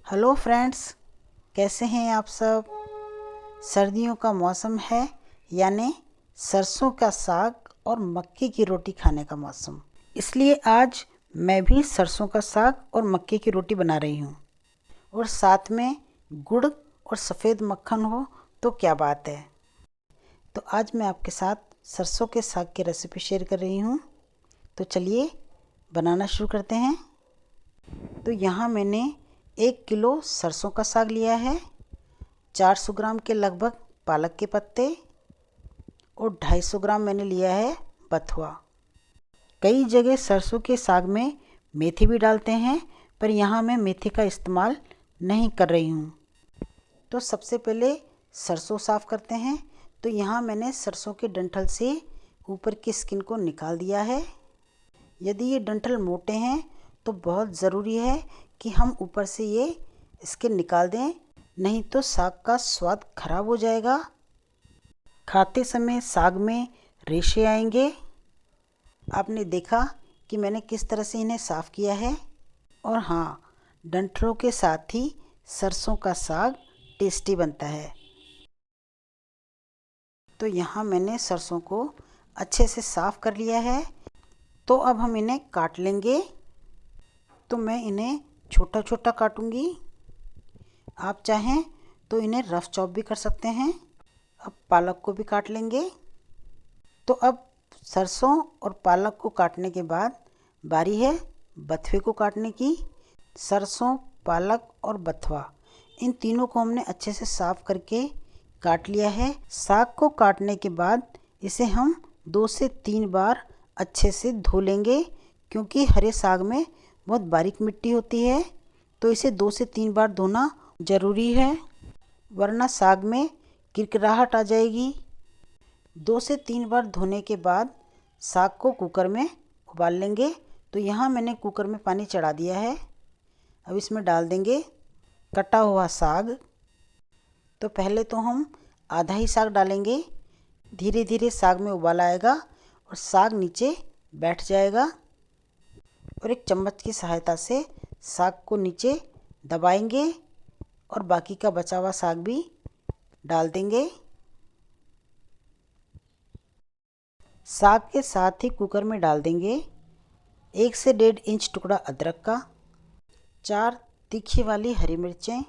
Hello friends, कैसे हैं आप सब। सर्दियों का मौसम है, यानी सरसों का साग और मक्की की रोटी खाने का मौसम। इसलिए आज मैं भी सरसों का साग और मक्की की रोटी बना रही हूँ, और साथ में गुड़ और सफ़ेद मक्खन हो तो क्या बात है। तो आज मैं आपके साथ सरसों के साग की रेसिपी शेयर कर रही हूँ। तो चलिए बनाना शुरू करते हैं। तो यहाँ मैंने 1 किलो सरसों का साग लिया है, 400 ग्राम के लगभग पालक के पत्ते और 250 ग्राम मैंने लिया है बथुआ। कई जगह सरसों के साग में मेथी भी डालते हैं, पर यहाँ मैं मेथी का इस्तेमाल नहीं कर रही हूँ। तो सबसे पहले सरसों साफ़ करते हैं। तो यहाँ मैंने सरसों के डंठल से ऊपर की स्किन को निकाल दिया है। यदि ये डंठल मोटे हैं तो बहुत ज़रूरी है कि हम ऊपर से ये स्किन निकाल दें, नहीं तो साग का स्वाद खराब हो जाएगा। खाते समय साग में रेशे आएंगे। आपने देखा कि मैंने किस तरह से इन्हें साफ़ किया है। और हाँ, डंठलों के साथ ही सरसों का साग टेस्टी बनता है। तो यहाँ मैंने सरसों को अच्छे से साफ़ कर लिया है। तो अब हम इन्हें काट लेंगे। तो मैं इन्हें छोटा छोटा काटूंगी। आप चाहें तो इन्हें रफ चॉप भी कर सकते हैं। अब पालक को भी काट लेंगे। तो अब सरसों और पालक को काटने के बाद बारी है बथुए को काटने की। सरसों, पालक और बथुआ, इन तीनों को हमने अच्छे से साफ़ करके काट लिया है। साग को काटने के बाद इसे हम 2 से 3 बार अच्छे से धो लेंगे, क्योंकि हरे साग में बहुत बारीक मिट्टी होती है। तो इसे 2 से 3 बार धोना ज़रूरी है, वरना साग में किरकिराहट आ जाएगी। 2 से 3 बार धोने के बाद साग को कुकर में उबाल लेंगे। तो यहाँ मैंने कुकर में पानी चढ़ा दिया है। अब इसमें डाल देंगे कटा हुआ साग। तो पहले तो हम आधा ही साग डालेंगे। धीरे धीरे साग में उबाल आएगा और साग नीचे बैठ जाएगा। और एक चम्मच की सहायता से साग को नीचे दबाएंगे और बाकी का बचा हुआ साग भी डाल देंगे। साग के साथ ही कुकर में डाल देंगे 1 से 1.5 इंच टुकड़ा अदरक का, 4 तीखी वाली हरी मिर्चें,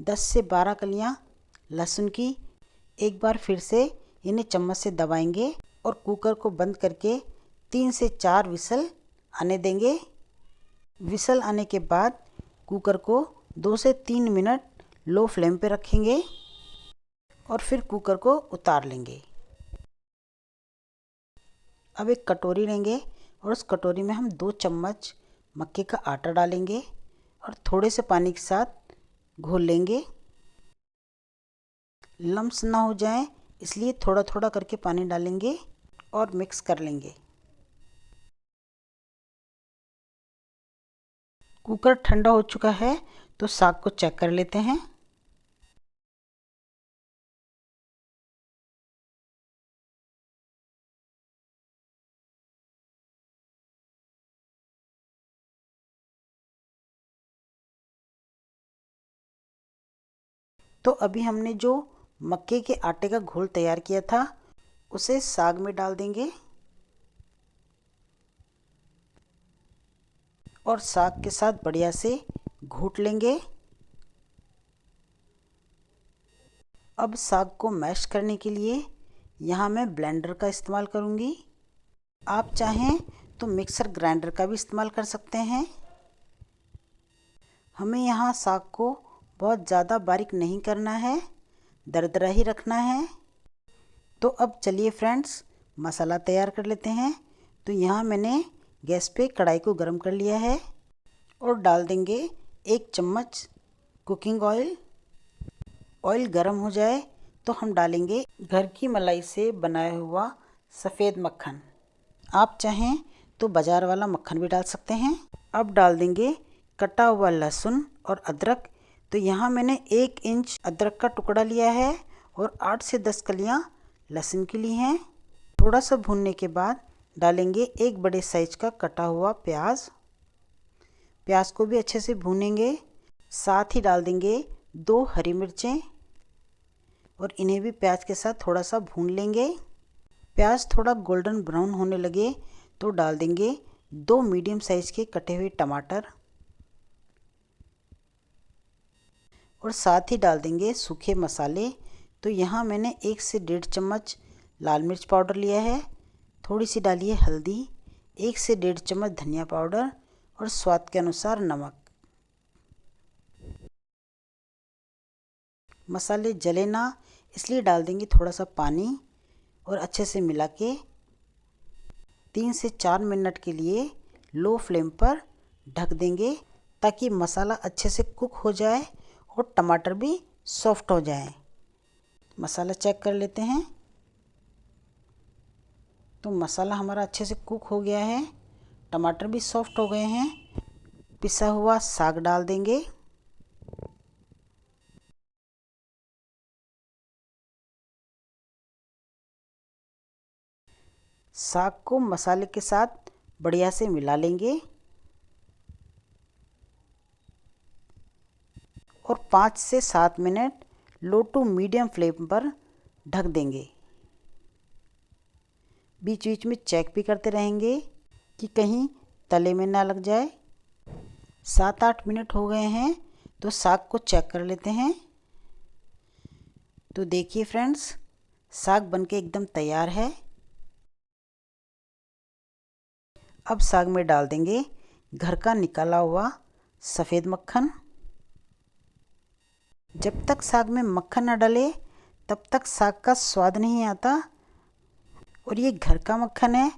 10 से 12 कलियां लहसुन की। एक बार फिर से इन्हें चम्मच से दबाएंगे और कुकर को बंद करके 3 से 4 विसल आने देंगे। विसल आने के बाद कुकर को 2 से 3 मिनट लो फ्लेम पे रखेंगे और फिर कुकर को उतार लेंगे। अब एक कटोरी लेंगे और उस कटोरी में हम 2 चम्मच मक्के का आटा डालेंगे और थोड़े से पानी के साथ घोल लेंगे। लम्स ना हो जाए इसलिए थोड़ा थोड़ा करके पानी डालेंगे और मिक्स कर लेंगे। कुकर ठंडा हो चुका है, तो साग को चेक कर लेते हैं। तो अभी हमने जो मक्के के आटे का घोल तैयार किया था उसे साग में डाल देंगे और साग के साथ बढ़िया से घोट लेंगे। अब साग को मैश करने के लिए यहाँ मैं ब्लेंडर का इस्तेमाल करूँगी। आप चाहें तो मिक्सर ग्राइंडर का भी इस्तेमाल कर सकते हैं। हमें यहाँ साग को बहुत ज़्यादा बारीक नहीं करना है, दरदरा ही रखना है। तो अब चलिए फ्रेंड्स, मसाला तैयार कर लेते हैं। तो यहाँ मैंने गैस पे कढ़ाई को गरम कर लिया है और डाल देंगे 1 चम्मच कुकिंग ऑयल। ऑयल गरम हो जाए तो हम डालेंगे घर की मलाई से बनाया हुआ सफ़ेद मक्खन। आप चाहें तो बाज़ार वाला मक्खन भी डाल सकते हैं। अब डाल देंगे कटा हुआ लहसुन और अदरक। तो यहाँ मैंने 1 इंच अदरक का टुकड़ा लिया है और 8 से 10 कलियाँ लहसुन की ली हैं। थोड़ा सा भूनने के बाद डालेंगे 1 बड़े साइज का कटा हुआ प्याज। प्याज को भी अच्छे से भूनेंगे। साथ ही डाल देंगे 2 हरी मिर्चें और इन्हें भी प्याज के साथ थोड़ा सा भून लेंगे। प्याज थोड़ा गोल्डन ब्राउन होने लगे तो डाल देंगे 2 मीडियम साइज़ के कटे हुए टमाटर और साथ ही डाल देंगे सूखे मसाले। तो यहाँ मैंने 1 से 1.5 चम्मच लाल मिर्च पाउडर लिया है, थोड़ी सी डालिए हल्दी, 1 से 1.5 चम्मच धनिया पाउडर और स्वाद के अनुसार नमक। मसाले जले ना इसलिए डाल देंगे थोड़ा सा पानी और अच्छे से मिला के 3 से 4 मिनट के लिए लो फ्लेम पर ढक देंगे ताकि मसाला अच्छे से कुक हो जाए और टमाटर भी सॉफ्ट हो जाए। मसाला चेक कर लेते हैं। तो मसाला हमारा अच्छे से कुक हो गया है, टमाटर भी सॉफ्ट हो गए हैं। पिसा हुआ साग डाल देंगे। साग को मसाले के साथ बढ़िया से मिला लेंगे और 5 से 7 minute low to medium flame पर ढक देंगे। बीच बीच में चेक भी करते रहेंगे कि कहीं तले में ना लग जाए। 7-8 मिनट हो गए हैं तो साग को चेक कर लेते हैं। तो देखिए फ्रेंड्स, साग बनके एकदम तैयार है। अब साग में डाल देंगे घर का निकाला हुआ सफ़ेद मक्खन। जब तक साग में मक्खन न डले तब तक साग का स्वाद नहीं आता। और ये घर का मक्खन है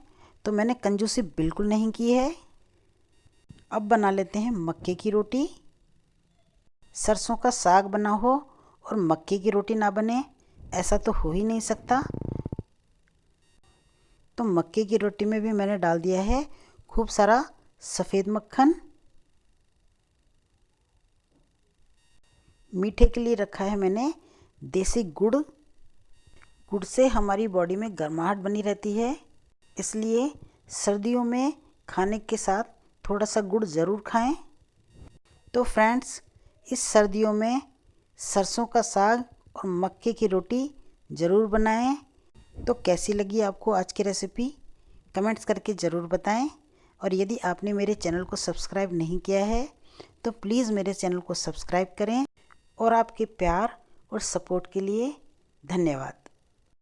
तो मैंने कंजूसी बिल्कुल नहीं की है। अब बना लेते हैं मक्के की रोटी। सरसों का साग बना हो और मक्के की रोटी ना बने, ऐसा तो हो ही नहीं सकता। तो मक्के की रोटी में भी मैंने डाल दिया है खूब सारा सफ़ेद मक्खन। मीठे के लिए रखा है मैंने देसी गुड़। गुड़ से हमारी बॉडी में गर्माहट बनी रहती है, इसलिए सर्दियों में खाने के साथ थोड़ा सा गुड़ ज़रूर खाएं। तो फ्रेंड्स, इस सर्दियों में सरसों का साग और मक्के की रोटी ज़रूर बनाएं। तो कैसी लगी आपको आज की रेसिपी, कमेंट्स करके ज़रूर बताएं। और यदि आपने मेरे चैनल को सब्सक्राइब नहीं किया है तो प्लीज़ मेरे चैनल को सब्सक्राइब करें। और आपके प्यार और सपोर्ट के लिए धन्यवाद।